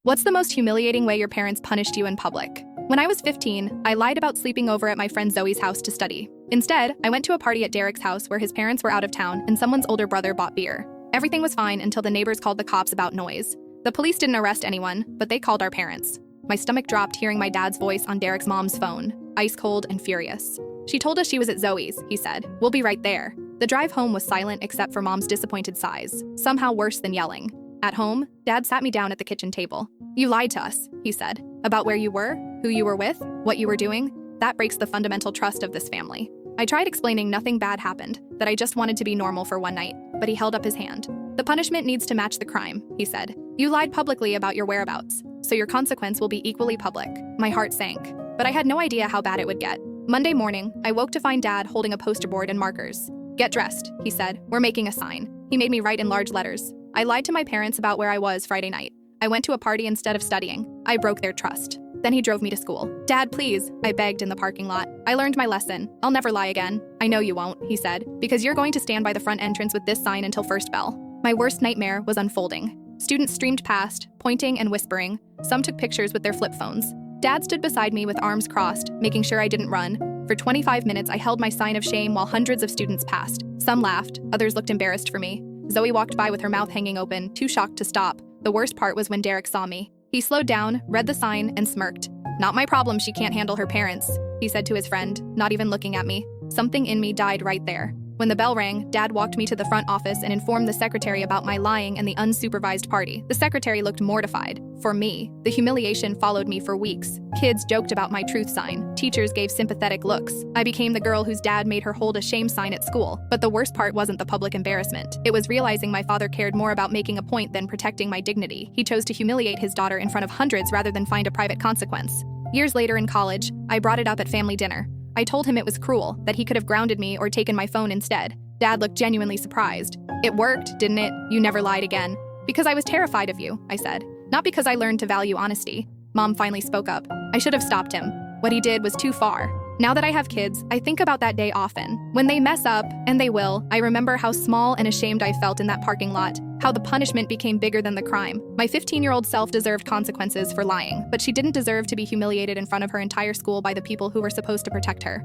What's the most humiliating way your parents punished you in public? When I was 15, I lied about sleeping over at my friend Zoe's house to study. Instead, I went to a party at Derek's house where his parents were out of town and someone's older brother bought beer. Everything was fine until the neighbors called the cops about noise. The police didn't arrest anyone, but they called our parents. My stomach dropped hearing my dad's voice on Derek's mom's phone, ice cold and furious. She told us she was at Zoe's, he said. We'll be right there. The drive home was silent except for mom's disappointed sighs, somehow worse than yelling. At home, Dad sat me down at the kitchen table. You lied to us, he said, about where you were, who you were with, what you were doing. That breaks the fundamental trust of this family. I tried explaining nothing bad happened, that I just wanted to be normal for one night, but he held up his hand. The punishment needs to match the crime, he said. You lied publicly about your whereabouts, so your consequence will be equally public. My heart sank, but I had no idea how bad it would get. Monday morning, I woke to find Dad holding a poster board and markers. Get dressed, he said. We're making a sign. He made me write in large letters. I lied to my parents about where I was Friday night. I went to a party instead of studying. I broke their trust. Then he drove me to school. Dad, please, I begged in the parking lot. I learned my lesson. I'll never lie again. I know you won't, he said, because you're going to stand by the front entrance with this sign until first bell. My worst nightmare was unfolding. Students streamed past, pointing and whispering. Some took pictures with their flip phones. Dad stood beside me with arms crossed, making sure I didn't run. For 25 minutes, I held my sign of shame while hundreds of students passed. Some laughed, others looked embarrassed for me. Zoe walked by with her mouth hanging open, too shocked to stop. The worst part was when Derek saw me. He slowed down, read the sign, and smirked. Not my problem she can't handle her parents, he said to his friend, not even looking at me. Something in me died right there. When the bell rang, Dad walked me to the front office and informed the secretary about my lying and the unsupervised party. The secretary looked mortified. For me, the humiliation followed me for weeks. Kids joked about my truth sign. Teachers gave sympathetic looks. I became the girl whose dad made her hold a shame sign at school. But the worst part wasn't the public embarrassment. It was realizing my father cared more about making a point than protecting my dignity. He chose to humiliate his daughter in front of hundreds rather than find a private consequence. Years later in college, I brought it up at family dinner. I told him it was cruel, that he could have grounded me or taken my phone instead. Dad looked genuinely surprised. It worked, didn't it? You never lied again. Because I was terrified of you, I said. Not because I learned to value honesty. Mom finally spoke up. I should have stopped him. What he did was too far. Now that I have kids, I think about that day often. When they mess up, and they will, I remember how small and ashamed I felt in that parking lot, how the punishment became bigger than the crime. My 15-year-old self deserved consequences for lying, but she didn't deserve to be humiliated in front of her entire school by the people who were supposed to protect her.